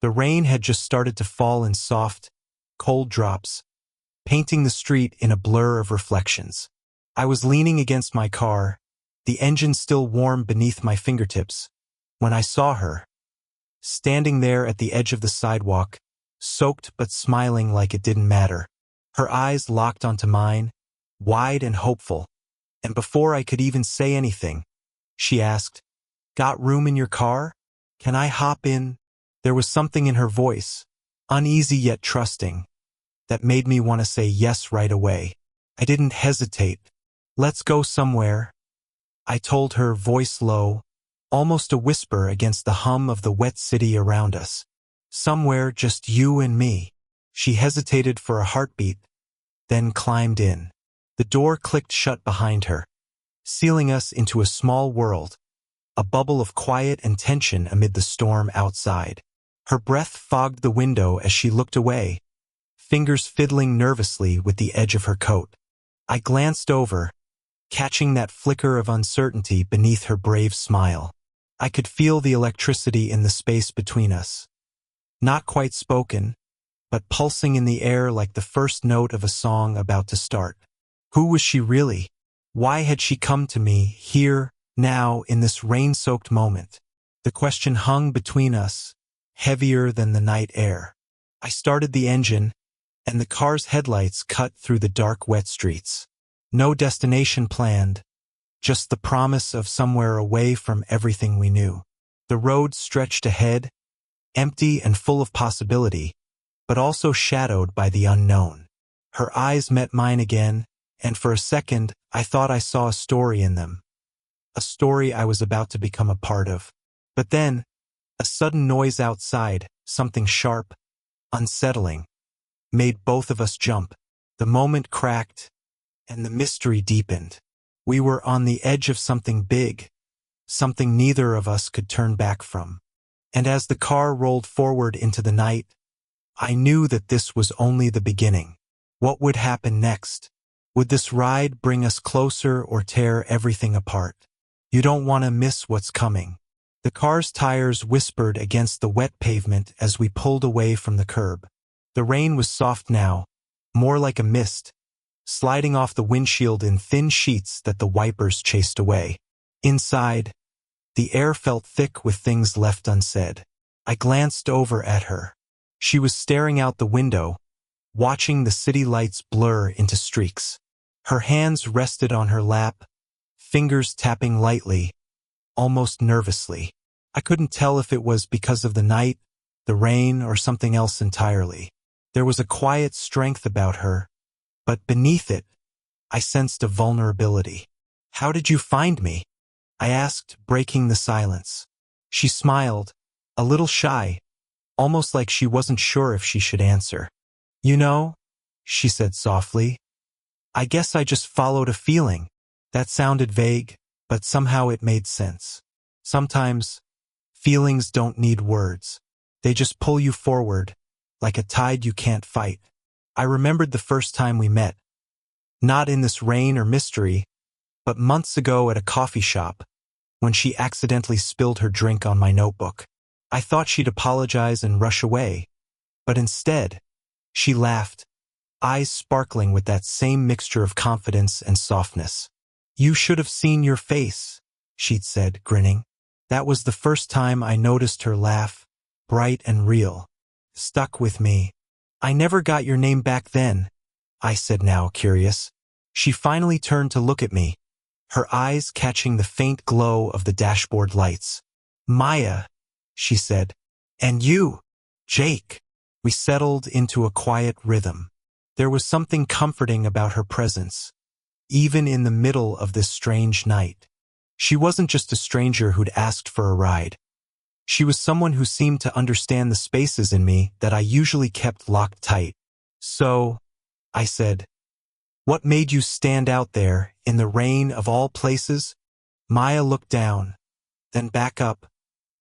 The rain had just started to fall in soft, cold drops, painting the street in a blur of reflections. I was leaning against my car, the engine still warm beneath my fingertips, when I saw her, standing there at the edge of the sidewalk, soaked but smiling like it didn't matter. Her eyes locked onto mine, wide and hopeful, and before I could even say anything, she asked, "Got room in your car? Can I hop in?" There was something in her voice, uneasy yet trusting, that made me want to say yes right away. I didn't hesitate. "Let's go somewhere," I told her, voice low, almost a whisper against the hum of the wet city around us. "Somewhere just you and me." She hesitated for a heartbeat, then climbed in. The door clicked shut behind her, sealing us into a small world, a bubble of quiet and tension amid the storm outside. Her breath fogged the window as she looked away, fingers fiddling nervously with the edge of her coat. I glanced over, catching that flicker of uncertainty beneath her brave smile. I could feel the electricity in the space between us. Not quite spoken, but pulsing in the air like the first note of a song about to start. Who was she really? Why had she come to me, here, now, in this rain-soaked moment? The question hung between us, heavier than the night air. I started the engine, and the car's headlights cut through the dark, wet streets. No destination planned, just the promise of somewhere away from everything we knew. The road stretched ahead, empty and full of possibility, but also shadowed by the unknown. Her eyes met mine again, and for a second I thought I saw a story in them. A story I was about to become a part of. But then, a sudden noise outside, something sharp, unsettling, made both of us jump. The moment cracked, and the mystery deepened. We were on the edge of something big, something neither of us could turn back from. And as the car rolled forward into the night, I knew that this was only the beginning. What would happen next? Would this ride bring us closer or tear everything apart? You don't want to miss what's coming. The car's tires whispered against the wet pavement as we pulled away from the curb. The rain was soft now, more like a mist, sliding off the windshield in thin sheets that the wipers chased away. Inside, the air felt thick with things left unsaid. I glanced over at her. She was staring out the window, watching the city lights blur into streaks. Her hands rested on her lap, fingers tapping lightly, almost nervously. I couldn't tell if it was because of the night, the rain, or something else entirely. There was a quiet strength about her, but beneath it, I sensed a vulnerability. "How did you find me?" I asked, breaking the silence. She smiled, a little shy, almost like she wasn't sure if she should answer. "You know," she said softly, "I guess I just followed a feeling." That sounded vague, but somehow it made sense. Sometimes, feelings don't need words. They just pull you forward, like a tide you can't fight. I remembered the first time we met. Not in this rain or mystery, but months ago at a coffee shop, when she accidentally spilled her drink on my notebook. I thought she'd apologize and rush away, but instead, she laughed, eyes sparkling with that same mixture of confidence and softness. "You should have seen your face," she'd said, grinning. That was the first time I noticed her laugh, bright and real. Stuck with me. "I never got your name back then," I said, now curious. She finally turned to look at me, her eyes catching the faint glow of the dashboard lights. "Maya," she said. "And you, Jake." We settled into a quiet rhythm. There was something comforting about her presence, even in the middle of this strange night. She wasn't just a stranger who'd asked for a ride. She was someone who seemed to understand the spaces in me that I usually kept locked tight. "So," I said, "what made you stand out there, in the rain of all places?" Maya looked down, then back up,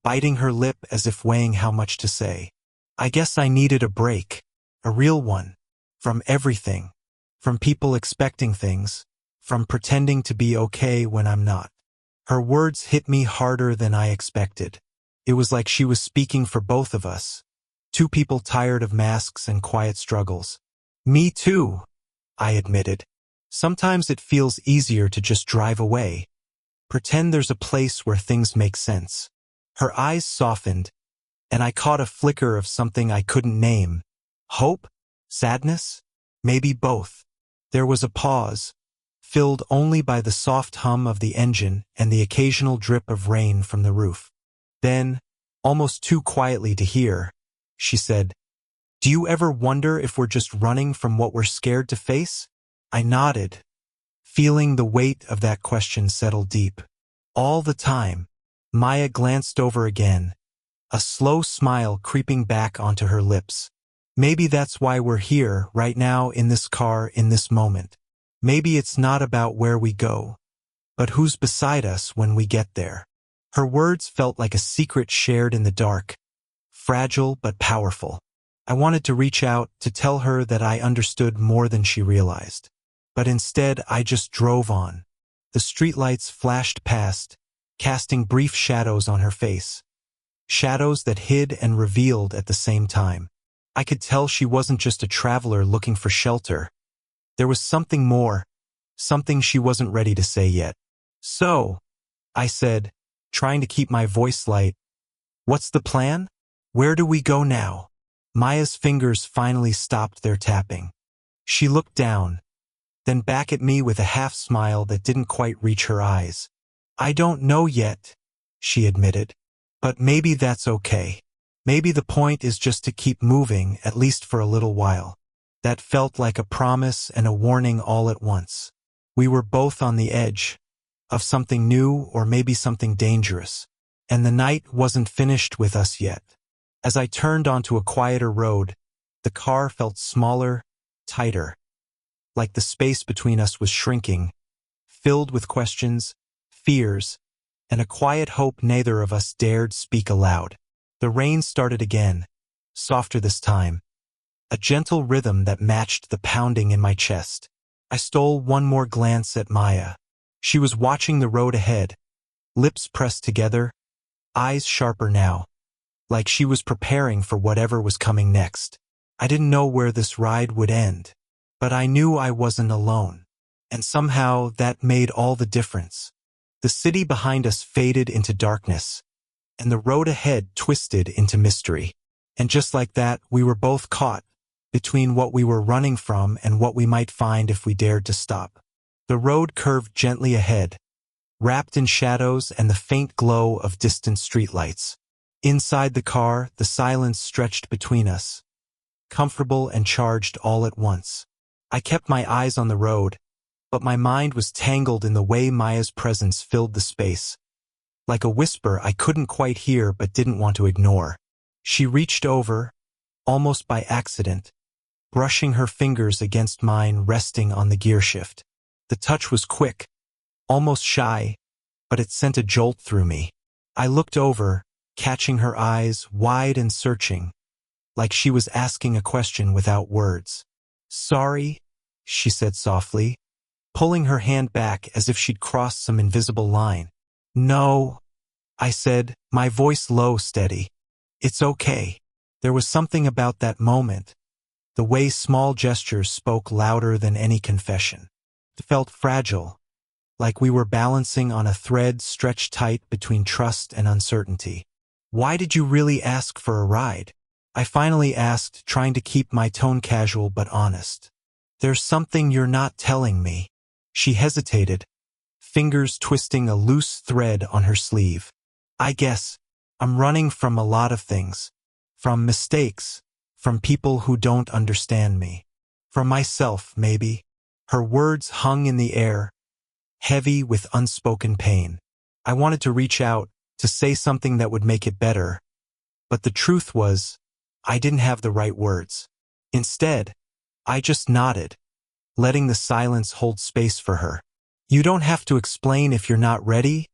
biting her lip as if weighing how much to say. "I guess I needed a break, a real one, from everything, from people expecting things, from pretending to be okay when I'm not." Her words hit me harder than I expected. It was like she was speaking for both of us, Two people tired of masks and quiet struggles. Me too, I admitted. Sometimes it feels easier to just drive away. Pretend there's a place where things make sense. Her eyes softened, and I caught a flicker of something I couldn't name. Hope? Sadness? Maybe both. There was a pause, filled only by the soft hum of the engine and the occasional drip of rain from the roof. Then, almost too quietly to hear, she said, "Do you ever wonder if we're just running from what we're scared to face?" I nodded, feeling the weight of that question settle deep. All the time. Maya glanced over again, a slow smile creeping back onto her lips. Maybe that's why we're here, right now, in this car, in this moment. Maybe it's not about where we go, but who's beside us when we get there. Her words felt like a secret shared in the dark, fragile but powerful. I wanted to reach out, to tell her that I understood more than she realized. But instead, I just drove on. The streetlights flashed past, casting brief shadows on her face. Shadows that hid and revealed at the same time. I could tell she wasn't just a traveler looking for shelter. There was something more, something she wasn't ready to say yet. "So," I said, trying to keep my voice light, "what's the plan? Where do we go now?" Maya's fingers finally stopped their tapping. She looked down, then back at me with a half-smile that didn't quite reach her eyes. "I don't know yet," she admitted. "But maybe that's okay. Maybe the point is just to keep moving, at least for a little while." That felt like a promise and a warning all at once. We were both on the edge of something new, or maybe something dangerous. And the night wasn't finished with us yet. As I turned onto a quieter road, the car felt smaller, tighter. Like the space between us was shrinking, filled with questions, fears, and a quiet hope neither of us dared speak aloud. The rain started again, softer this time, a gentle rhythm that matched the pounding in my chest. I stole one more glance at Maya. She was watching the road ahead, lips pressed together, eyes sharper now, like she was preparing for whatever was coming next. I didn't know where this ride would end, but I knew I wasn't alone, and somehow that made all the difference. The city behind us faded into darkness, and the road ahead twisted into mystery. And just like that, we were both caught between what we were running from and what we might find if we dared to stop. The road curved gently ahead, wrapped in shadows and the faint glow of distant streetlights. Inside the car, the silence stretched between us, comfortable and charged all at once. I kept my eyes on the road, but my mind was tangled in the way Maya's presence filled the space. Like a whisper I couldn't quite hear but didn't want to ignore. She reached over, almost by accident, brushing her fingers against mine, resting on the gear shift. The touch was quick, almost shy, but it sent a jolt through me. I looked over, catching her eyes wide and searching, like she was asking a question without words. "Sorry," she said softly, pulling her hand back as if she'd crossed some invisible line. "No," I said, my voice low, steady. "It's okay." There was something about that moment, the way small gestures spoke louder than any confession. It felt fragile, like we were balancing on a thread stretched tight between trust and uncertainty. "Why did you really ask for a ride?" I finally asked, trying to keep my tone casual but honest. "There's something you're not telling me." She hesitated, fingers twisting a loose thread on her sleeve. "I guess I'm running from a lot of things. From mistakes, from people who don't understand me. From myself, maybe." Her words hung in the air, heavy with unspoken pain. I wanted to reach out, to say something that would make it better. But the truth was, I didn't have the right words. Instead, I just nodded, letting the silence hold space for her. "You don't have to explain if you're not ready,"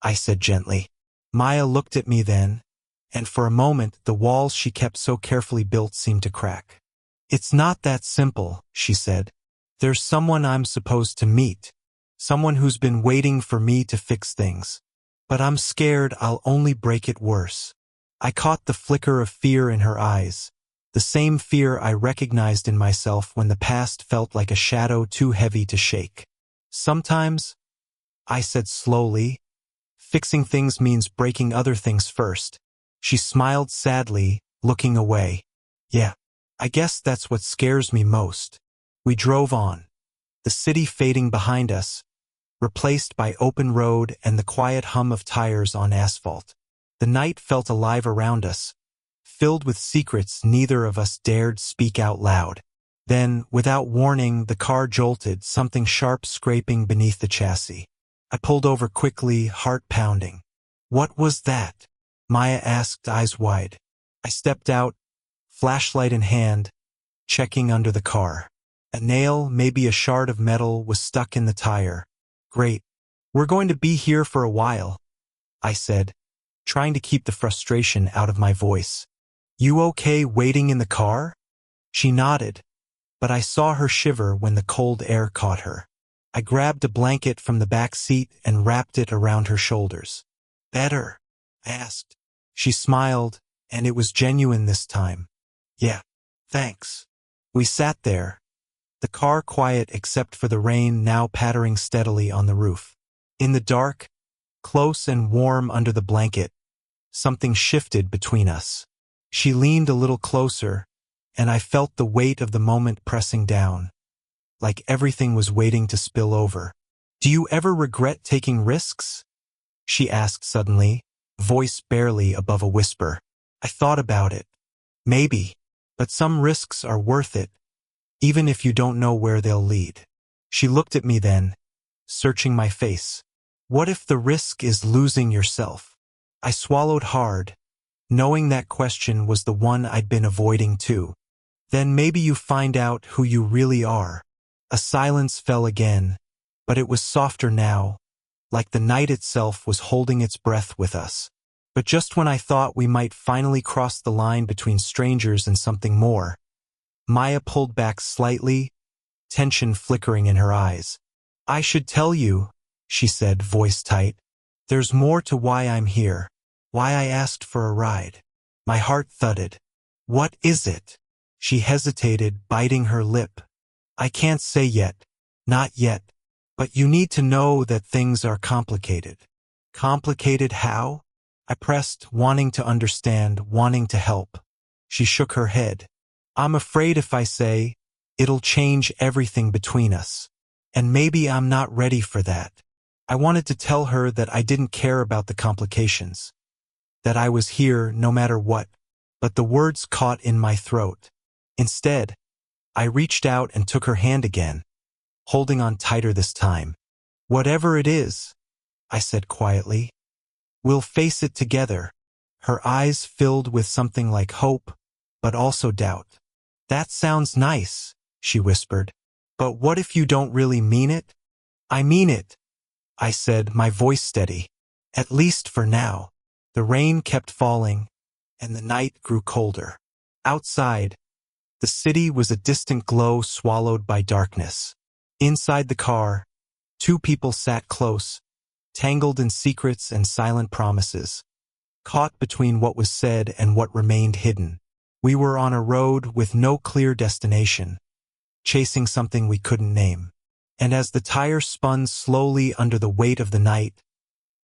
I said gently. Maya looked at me then, and for a moment the walls she kept so carefully built seemed to crack. "It's not that simple," she said. "There's someone I'm supposed to meet, someone who's been waiting for me to fix things. But I'm scared I'll only break it worse." I caught the flicker of fear in her eyes, the same fear I recognized in myself when the past felt like a shadow too heavy to shake. Sometimes, I said slowly, fixing things means breaking other things first. She smiled sadly, looking away. Yeah, I guess that's what scares me most. We drove on, the city fading behind us, replaced by open road and the quiet hum of tires on asphalt. The night felt alive around us, filled with secrets neither of us dared speak out loud. Then, without warning, the car jolted, something sharp scraping beneath the chassis. I pulled over quickly, heart pounding. What was that? Maya asked, eyes wide. I stepped out, flashlight in hand, checking under the car. A nail, maybe a shard of metal, was stuck in the tire. Great. We're going to be here for a while, I said, trying to keep the frustration out of my voice. You okay waiting in the car? She nodded, but I saw her shiver when the cold air caught her. I grabbed a blanket from the back seat and wrapped it around her shoulders. Better? I asked. She smiled, and it was genuine this time. Yeah, thanks. We sat there, the car quiet except for the rain now pattering steadily on the roof. In the dark, close and warm under the blanket, something shifted between us. She leaned a little closer, and I felt the weight of the moment pressing down, like everything was waiting to spill over. Do you ever regret taking risks? She asked suddenly, voice barely above a whisper. I thought about it. Maybe, but some risks are worth it, even if you don't know where they'll lead. She looked at me then, searching my face. What if the risk is losing yourself? I swallowed hard, knowing that question was the one I'd been avoiding too. Then maybe you find out who you really are. A silence fell again, but it was softer now, like the night itself was holding its breath with us. But just when I thought we might finally cross the line between strangers and something more, Maya pulled back slightly, tension flickering in her eyes. I should tell you, she said, voice tight. There's more to why I'm here, why I asked for a ride. My heart thudded. What is it? She hesitated, biting her lip. I can't say yet, not yet, but you need to know that things are complicated. Complicated how? I pressed, wanting to understand, wanting to help. She shook her head. I'm afraid if I say, it'll change everything between us. And maybe I'm not ready for that. I wanted to tell her that I didn't care about the complications, that I was here no matter what, but the words caught in my throat. Instead, I reached out and took her hand again, holding on tighter this time. Whatever it is, I said quietly, we'll face it together. Her eyes filled with something like hope, but also doubt. That sounds nice, she whispered. But what if you don't really mean it? I mean it, I said, my voice steady. At least for now. The rain kept falling, and the night grew colder. Outside, the city was a distant glow swallowed by darkness. Inside the car, two people sat close, tangled in secrets and silent promises, caught between what was said and what remained hidden. We were on a road with no clear destination, chasing something we couldn't name. And as the tire spun slowly under the weight of the night,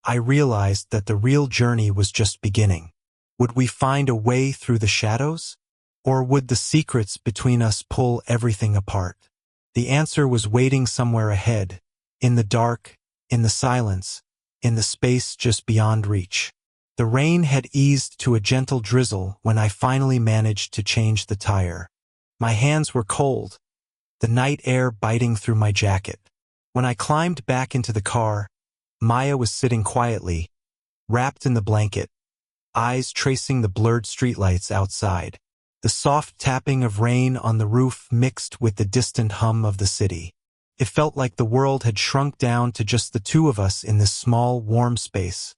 I realized that the real journey was just beginning. Would we find a way through the shadows? Or would the secrets between us pull everything apart? The answer was waiting somewhere ahead, in the dark, in the silence, in the space just beyond reach. The rain had eased to a gentle drizzle when I finally managed to change the tire. My hands were cold, the night air biting through my jacket. When I climbed back into the car, Maya was sitting quietly, wrapped in the blanket, eyes tracing the blurred streetlights outside. The soft tapping of rain on the roof mixed with the distant hum of the city. It felt like the world had shrunk down to just the two of us in this small, warm space,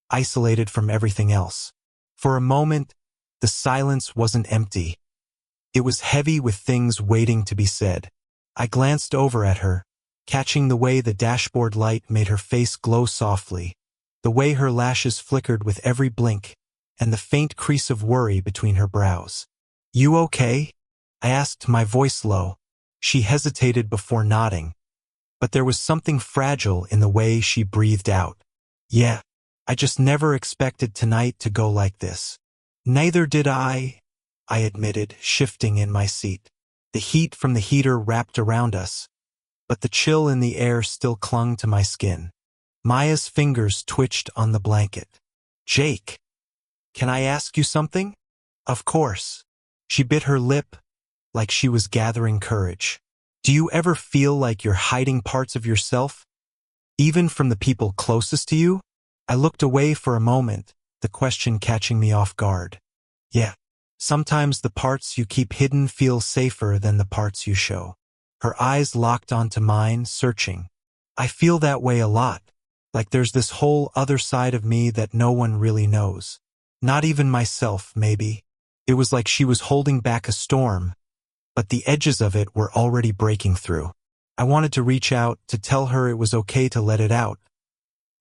isolated from everything else. For a moment, the silence wasn't empty. It was heavy with things waiting to be said. I glanced over at her, catching the way the dashboard light made her face glow softly, the way her lashes flickered with every blink, and the faint crease of worry between her brows. "You okay?" I asked, my voice low. She hesitated before nodding, but there was something fragile in the way she breathed out. "Yeah, I just never expected tonight to go like this." "Neither did I admitted, shifting in my seat. The heat from the heater wrapped around us, but the chill in the air still clung to my skin. Maya's fingers twitched on the blanket. "Jake, can I ask you something?" "Of course." She bit her lip, like she was gathering courage. "Do you ever feel like you're hiding parts of yourself, even from the people closest to you?" I looked away for a moment, the question catching me off guard. "Yeah, sometimes the parts you keep hidden feel safer than the parts you show." Her eyes locked onto mine, searching. "I feel that way a lot, like there's this whole other side of me that no one really knows. Not even myself, maybe." It was like she was holding back a storm, but the edges of it were already breaking through. I wanted to reach out, to tell her it was okay to let it out,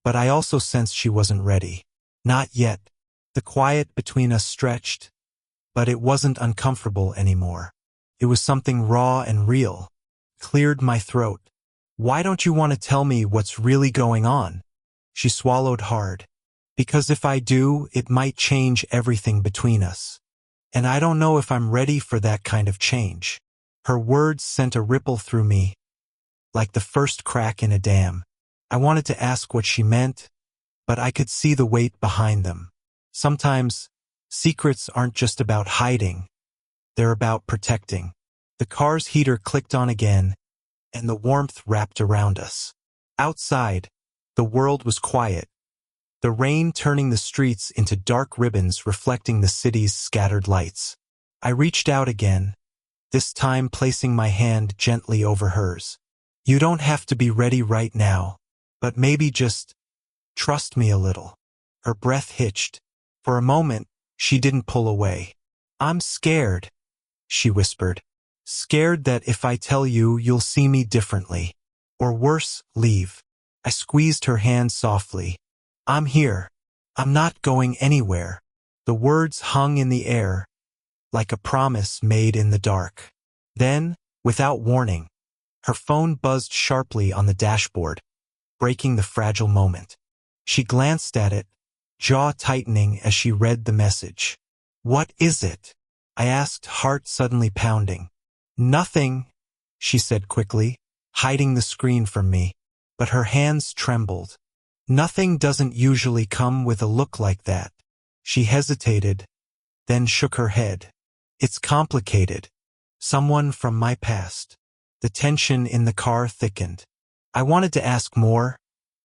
but I also sensed she wasn't ready. Not yet. The quiet between us stretched, but it wasn't uncomfortable anymore. It was something raw and real. Cleared my throat. "Why don't you want to tell me what's really going on?" She swallowed hard. "Because if I do, it might change everything between us. And I don't know if I'm ready for that kind of change." Her words sent a ripple through me, like the first crack in a dam. I wanted to ask what she meant, but I could see the weight behind them. Sometimes, secrets aren't just about hiding, they're about protecting. The car's heater clicked on again, and the warmth wrapped around us. Outside, the world was quiet, the rain turning the streets into dark ribbons reflecting the city's scattered lights. I reached out again, this time placing my hand gently over hers. "You don't have to be ready right now, but maybe just trust me a little." Her breath hitched. For a moment, she didn't pull away. "I'm scared," she whispered. "Scared that if I tell you, you'll see me differently. Or worse, leave." I squeezed her hand softly. "I'm here. I'm not going anywhere." The words hung in the air, like a promise made in the dark. Then, without warning, her phone buzzed sharply on the dashboard, breaking the fragile moment. She glanced at it, jaw tightening as she read the message. "What is it?" I asked, heart suddenly pounding. "Nothing," she said quickly, hiding the screen from me, but her hands trembled. "Nothing doesn't usually come with a look like that." She hesitated, then shook her head. "It's complicated. Someone from my past." The tension in the car thickened. I wanted to ask more,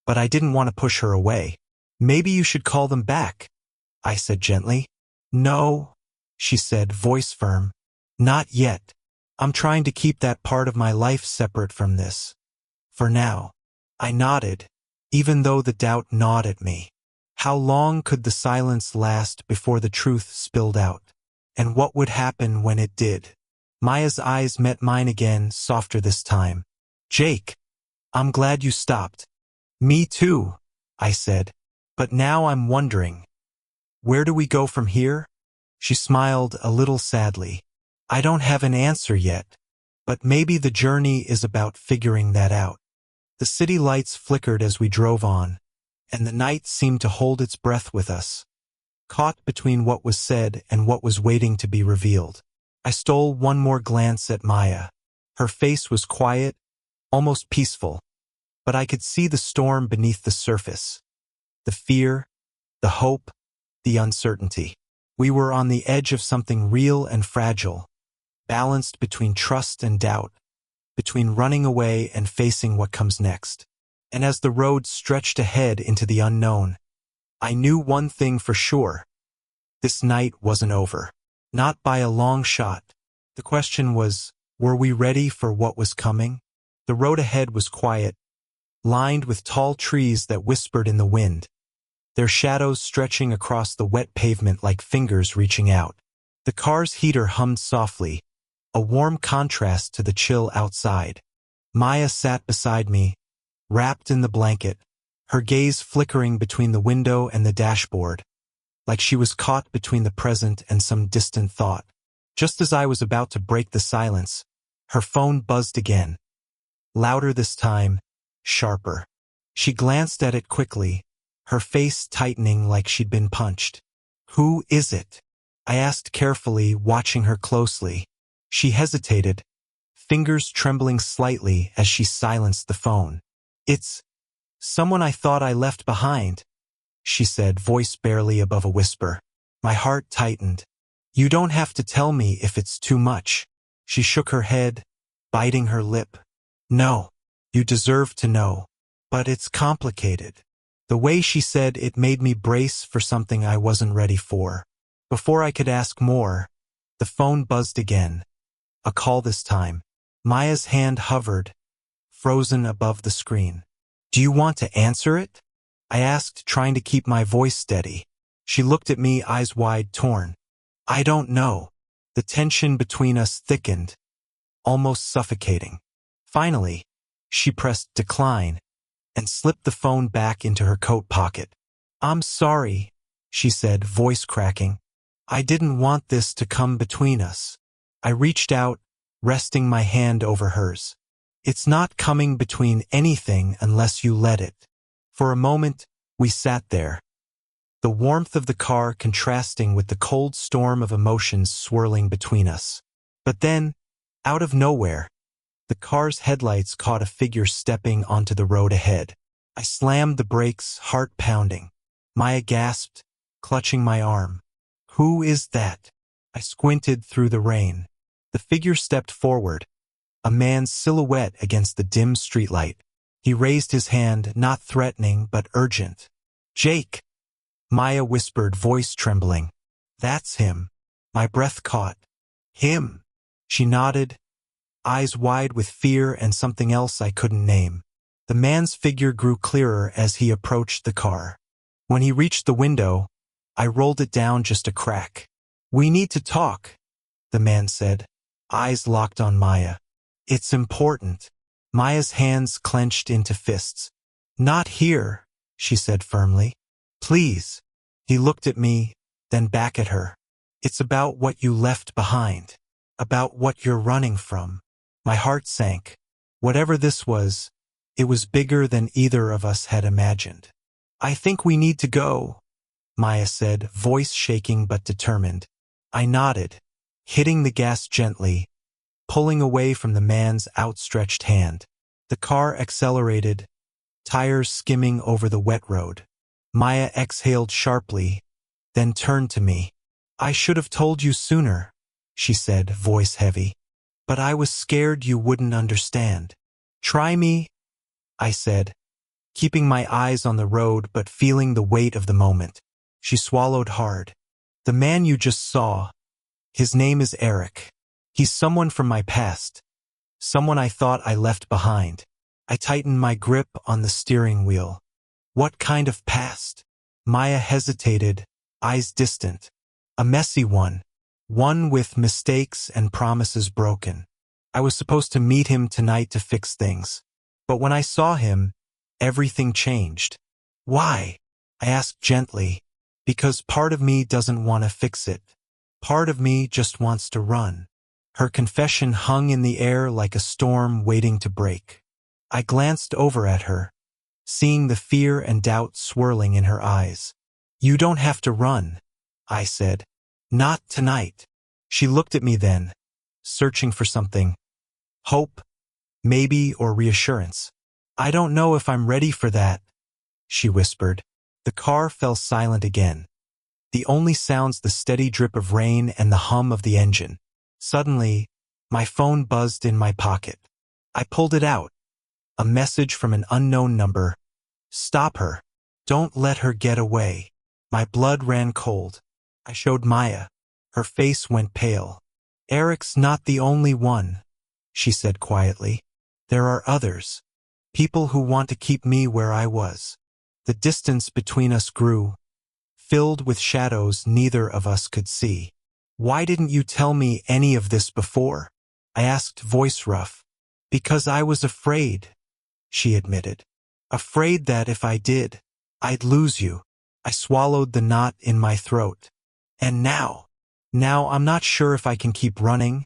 but I didn't want to push her away. "Maybe you should call them back," I said gently. "No," she said, voice firm. "Not yet. I'm trying to keep that part of my life separate from this. For now." I nodded, even though the doubt gnawed at me. How long could the silence last before the truth spilled out? And what would happen when it did? Maya's eyes met mine again, softer this time. "Jake, I'm glad you stopped." "Me too," I said. "But now I'm wondering, where do we go from here?" She smiled a little sadly. "I don't have an answer yet, but maybe the journey is about figuring that out." The city lights flickered as we drove on, and the night seemed to hold its breath with us, caught between what was said and what was waiting to be revealed. I stole one more glance at Maya. Her face was quiet, almost peaceful, but I could see the storm beneath the surface. The fear, the hope, the uncertainty. We were on the edge of something real and fragile, balanced between trust and doubt, between running away and facing what comes next. And as the road stretched ahead into the unknown, I knew one thing for sure. This night wasn't over. Not by a long shot. The question was, were we ready for what was coming? The road ahead was quiet, lined with tall trees that whispered in the wind, their shadows stretching across the wet pavement like fingers reaching out. The car's heater hummed softly, a warm contrast to the chill outside. Maya sat beside me, wrapped in the blanket, her gaze flickering between the window and the dashboard. like she was caught between the present and some distant thought. Just as I was about to break the silence, her phone buzzed again. Louder this time, sharper. She glanced at it quickly, her face tightening like she'd been punched. "Who is it?" I asked carefully, watching her closely. She hesitated, fingers trembling slightly as she silenced the phone. "It's someone I thought I left behind," she said, voice barely above a whisper. My heart tightened. "You don't have to tell me if it's too much." She shook her head, biting her lip. "No, you deserve to know. But it's complicated." The way she said it made me brace for something I wasn't ready for. Before I could ask more, the phone buzzed again. A call this time. Maya's hand hovered, frozen above the screen. "Do you want to answer it?" I asked, trying to keep my voice steady. She looked at me, eyes wide, torn. "I don't know." The tension between us thickened, almost suffocating. Finally, she pressed decline and slipped the phone back into her coat pocket. "I'm sorry," she said, voice cracking. "I didn't want this to come between us." I reached out, resting my hand over hers. "It's not coming between anything unless you let it." For a moment, we sat there, the warmth of the car contrasting with the cold storm of emotions swirling between us. But then, out of nowhere, the car's headlights caught a figure stepping onto the road ahead. I slammed the brakes, heart pounding. Maya gasped, clutching my arm. "Who is that?" I squinted through the rain. The figure stepped forward, a man's silhouette against the dim streetlight. He raised his hand, not threatening but urgent. "Jake," Maya whispered, voice trembling. "That's him." My breath caught. "Him?" She nodded, eyes wide with fear and something else I couldn't name. The man's figure grew clearer as he approached the car. When he reached the window, I rolled it down just a crack. "We need to talk," the man said, eyes locked on Maya. "It's important." Maya's hands clenched into fists. "Not here," she said firmly. "Please." He looked at me, then back at her. "It's about what you left behind. About what you're running from." My heart sank. Whatever this was, it was bigger than either of us had imagined. "I think we need to go," Maya said, voice shaking but determined. I nodded, hitting the gas gently, pulling away from the man's outstretched hand. The car accelerated, tires skimming over the wet road. Maya exhaled sharply, then turned to me. "I should have told you sooner," she said, voice heavy. "But I was scared you wouldn't understand." "Try me," I said, keeping my eyes on the road but feeling the weight of the moment. She swallowed hard. "The man you just saw, his name is Eric. He's someone from my past, someone I thought I left behind." I tightened my grip on the steering wheel. "What kind of past?" Maya hesitated, eyes distant. "A messy one. One with mistakes and promises broken. I was supposed to meet him tonight to fix things. But when I saw him, everything changed." "Why?" I asked gently. "Because part of me doesn't want to fix it. Part of me just wants to run." Her confession hung in the air like a storm waiting to break. I glanced over at her, seeing the fear and doubt swirling in her eyes. "You don't have to run," I said. "Not tonight." She looked at me then, searching for something. Hope, maybe, or reassurance. "I don't know if I'm ready for that," she whispered. The car fell silent again. The only sounds the steady drip of rain and the hum of the engine. Suddenly, my phone buzzed in my pocket. I pulled it out. A message from an unknown number. "Stop her. Don't let her get away." My blood ran cold. I showed Maya. Her face went pale. "Eric's not the only one," she said quietly. "There are others. People who want to keep me where I was." The distance between us grew, filled with shadows neither of us could see. "Why didn't you tell me any of this before?" I asked, voice rough. "Because I was afraid," she admitted. "Afraid that if I did, I'd lose you." I swallowed the knot in my throat. And now I'm not sure if I can keep running,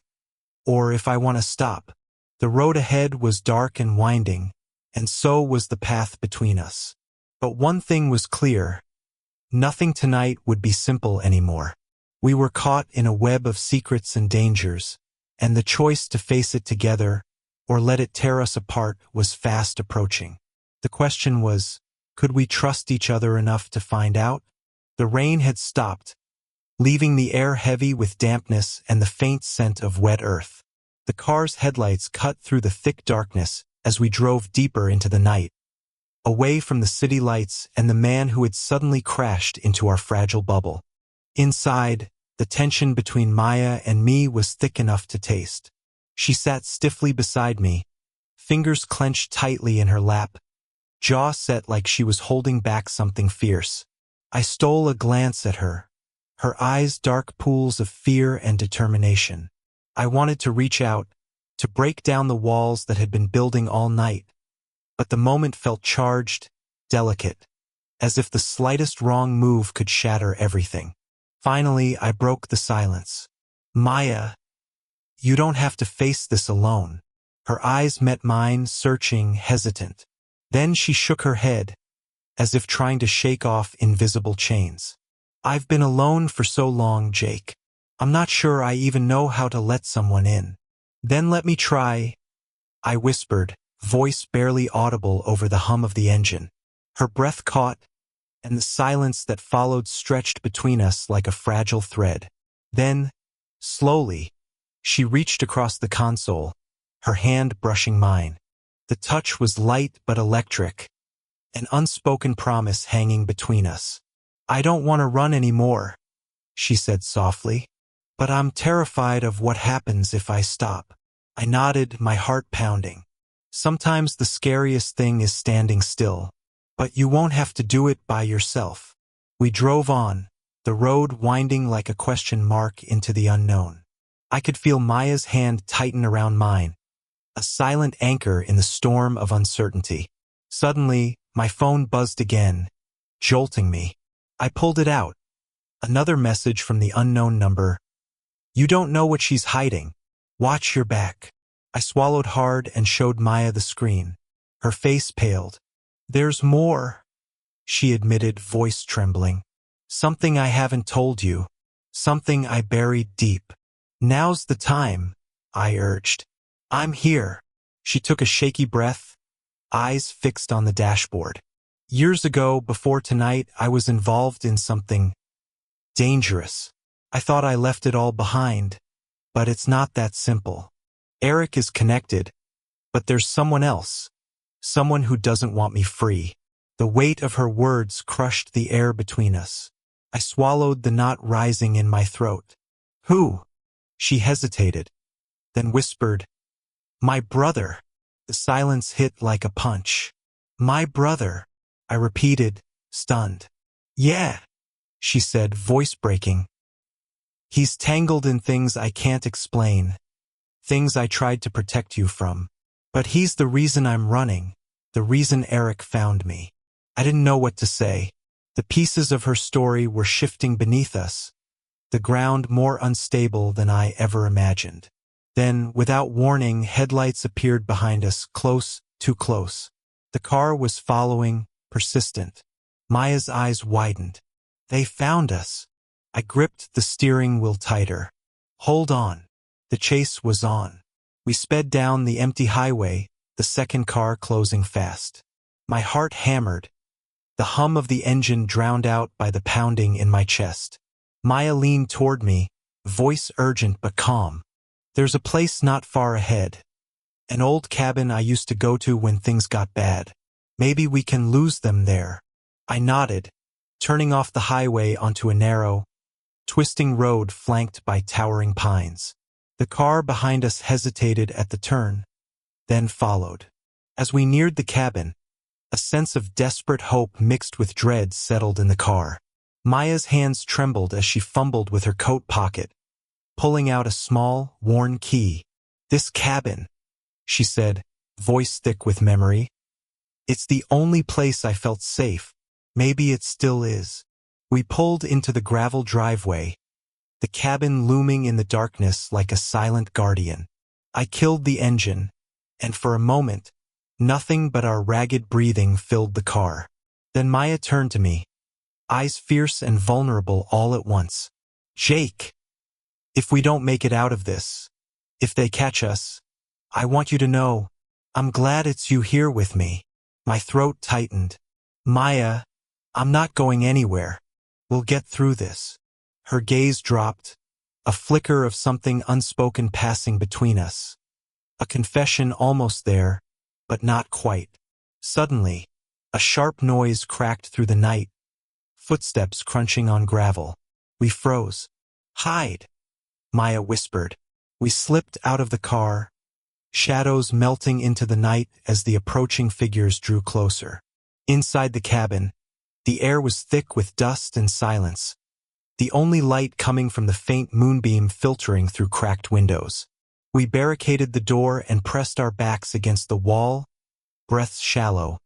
or if I want to stop. The road ahead was dark and winding, and so was the path between us. But one thing was clear. Nothing tonight would be simple anymore. We were caught in a web of secrets and dangers, and the choice to face it together or let it tear us apart was fast approaching. The question was, could we trust each other enough to find out? The rain had stopped, leaving the air heavy with dampness and the faint scent of wet earth. The car's headlights cut through the thick darkness as we drove deeper into the night, away from the city lights and the man who had suddenly crashed into our fragile bubble. Inside, the tension between Maya and me was thick enough to taste. She sat stiffly beside me, fingers clenched tightly in her lap, jaw set like she was holding back something fierce. I stole a glance at her, her eyes dark pools of fear and determination. I wanted to reach out, to break down the walls that had been building all night, but the moment felt charged, delicate, as if the slightest wrong move could shatter everything. Finally, I broke the silence. Maya, you don't have to face this alone. Her eyes met mine, searching, hesitant. Then she shook her head, as if trying to shake off invisible chains. I've been alone for so long, Jake. I'm not sure I even know how to let someone in. Then let me try, I whispered, voice barely audible over the hum of the engine. Her breath caught, and the silence that followed stretched between us like a fragile thread. Then, slowly, she reached across the console, her hand brushing mine. The touch was light but electric, an unspoken promise hanging between us. I don't want to run anymore, she said softly, but I'm terrified of what happens if I stop. I nodded, my heart pounding. Sometimes the scariest thing is standing still, but you won't have to do it by yourself. We drove on, the road winding like a question mark into the unknown. I could feel Maya's hand tighten around mine, a silent anchor in the storm of uncertainty. Suddenly, my phone buzzed again, jolting me. I pulled it out. Another message from the unknown number. You don't know what she's hiding. Watch your back. I swallowed hard and showed Maya the screen. Her face paled. There's more, she admitted, voice trembling. Something I haven't told you. Something I buried deep. Now's the time, I urged. I'm here. She took a shaky breath, eyes fixed on the dashboard. Years ago, before tonight, I was involved in something dangerous. I thought I left it all behind, but it's not that simple. Eric is connected, but there's someone else, someone who doesn't want me free. The weight of her words crushed the air between us. I swallowed the knot rising in my throat. Who? She hesitated, then whispered, My brother. The silence hit like a punch. My brother, I repeated, stunned. Yeah, she said, voice breaking. He's tangled in things I can't explain, things I tried to protect you from. But he's the reason I'm running, the reason Eric found me. I didn't know what to say. The pieces of her story were shifting beneath us, the ground more unstable than I ever imagined. Then, without warning, headlights appeared behind us, close, too close. The car was following, persistent. Maya's eyes widened. They found us. I gripped the steering wheel tighter. Hold on. The chase was on. We sped down the empty highway, the second car closing fast. My heart hammered, the hum of the engine drowned out by the pounding in my chest. Maya leaned toward me, voice urgent but calm. There's a place not far ahead. An old cabin I used to go to when things got bad. Maybe we can lose them there. I nodded, turning off the highway onto a narrow, twisting road flanked by towering pines. The car behind us hesitated at the turn, then followed. As we neared the cabin, a sense of desperate hope mixed with dread settled in the car. Maya's hands trembled as she fumbled with her coat pocket, pulling out a small, worn key. This cabin, she said, voice thick with memory. It's the only place I felt safe. Maybe it still is. We pulled into the gravel driveway, the cabin looming in the darkness like a silent guardian. I killed the engine, and for a moment, nothing but our ragged breathing filled the car. Then Maya turned to me, eyes fierce and vulnerable all at once. "Jake, if we don't make it out of this, if they catch us, I want you to know, I'm glad it's you here with me." My throat tightened. "Maya, I'm not going anywhere. We'll get through this." Her gaze dropped, a flicker of something unspoken passing between us. A confession almost there, but not quite. Suddenly, a sharp noise cracked through the night, footsteps crunching on gravel. We froze. "Hide," Maya whispered. We slipped out of the car, shadows melting into the night as the approaching figures drew closer. Inside the cabin, the air was thick with dust and silence, the only light coming from the faint moonbeam filtering through cracked windows. We barricaded the door and pressed our backs against the wall, breaths shallow,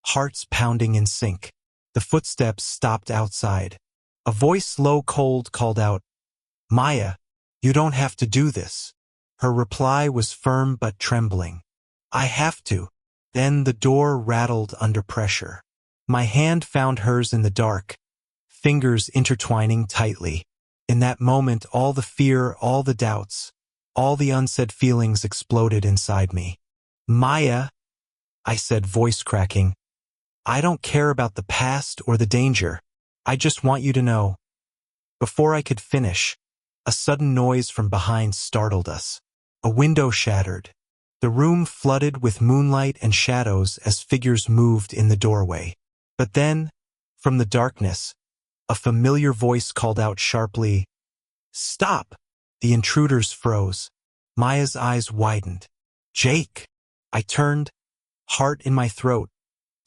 hearts pounding in sync. The footsteps stopped outside. A voice low cold called out, "Maya, you don't have to do this." Her reply was firm but trembling. "I have to." Then the door rattled under pressure. My hand found hers in the dark, fingers intertwining tightly. In that moment, all the fear, all the doubts, all the unsaid feelings exploded inside me. "Maya," I said, voice cracking, "I don't care about the past or the danger. I just want you to know." Before I could finish, a sudden noise from behind startled us. A window shattered. The room flooded with moonlight and shadows as figures moved in the doorway. But then, from the darkness, a familiar voice called out sharply, "Stop!" The intruders froze. Maya's eyes widened. "Jake!" I turned, heart in my throat,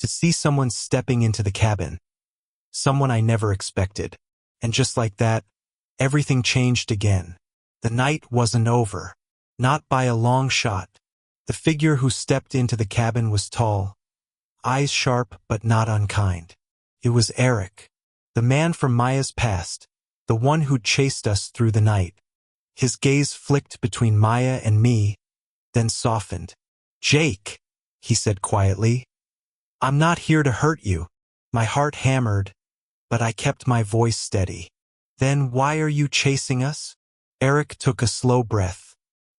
to see someone stepping into the cabin. Someone I never expected. And just like that, everything changed again. The night wasn't over. Not by a long shot. The figure who stepped into the cabin was tall, eyes sharp but not unkind. It was Eric, the man from Maya's past, the one who'd chased us through the night. His gaze flicked between Maya and me, then softened. "Jake," he said quietly, "I'm not here to hurt you." My heart hammered, but I kept my voice steady. "Then why are you chasing us?" Eric took a slow breath.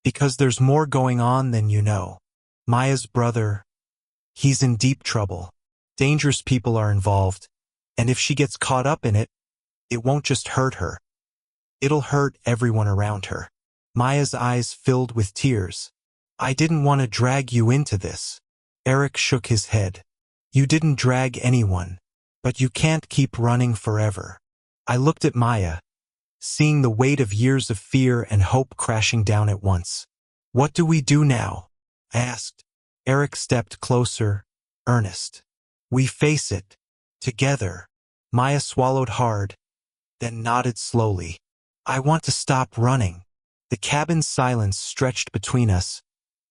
"Because there's more going on than you know. Maya's brother, he's in deep trouble. Dangerous people are involved, and if she gets caught up in it, it won't just hurt her. It'll hurt everyone around her." Maya's eyes filled with tears. "I didn't want to drag you into this." Eric shook his head. "You didn't drag anyone, but you can't keep running forever." I looked at Maya, seeing the weight of years of fear and hope crashing down at once. "What do we do now?" I asked. Eric stepped closer, earnest. "We face it. Together." Maya swallowed hard, then nodded slowly. "I want to stop running." The cabin's silence stretched between us,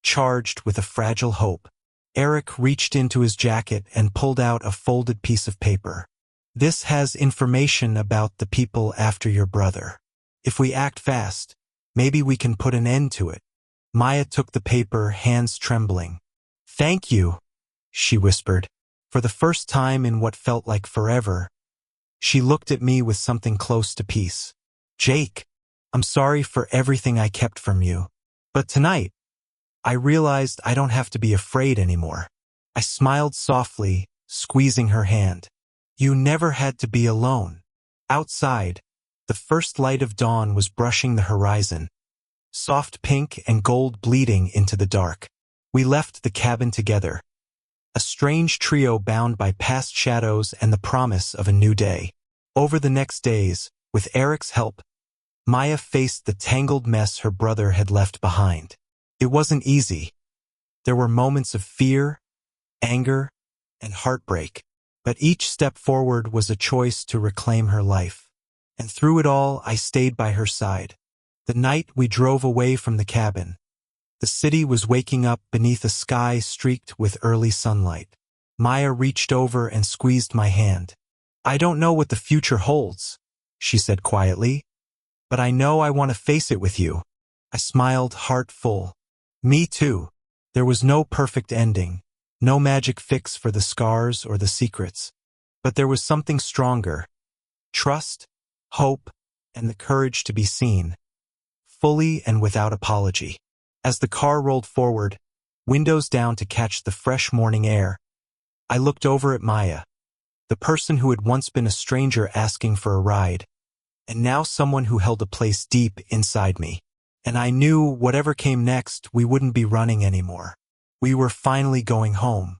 charged with a fragile hope. Eric reached into his jacket and pulled out a folded piece of paper. "This has information about the people after your brother. If we act fast, maybe we can put an end to it." Maya took the paper, hands trembling. "Thank you," she whispered. For the first time in what felt like forever, she looked at me with something close to peace. "Jake, I'm sorry for everything I kept from you. But tonight, I realized I don't have to be afraid anymore." I smiled softly, squeezing her hand. "You never had to be alone." Outside, the first light of dawn was brushing the horizon, soft pink and gold bleeding into the dark. We left the cabin together, a strange trio bound by past shadows and the promise of a new day. Over the next days, with Eric's help, Maya faced the tangled mess her brother had left behind. It wasn't easy. There were moments of fear, anger, and heartbreak. But each step forward was a choice to reclaim her life. And through it all, I stayed by her side. The night we drove away from the cabin, the city was waking up beneath a sky streaked with early sunlight. Maya reached over and squeezed my hand. I don't know what the future holds, she said quietly, but I know I want to face it with you. I smiled, heart full. Me too. There was no perfect ending, no magic fix for the scars or the secrets. But there was something stronger. Trust, hope, and the courage to be seen, fully and without apology. As the car rolled forward, windows down to catch the fresh morning air, I looked over at Maya, the person who had once been a stranger asking for a ride, and now someone who held a place deep inside me. And I knew whatever came next, we wouldn't be running anymore. We were finally going home.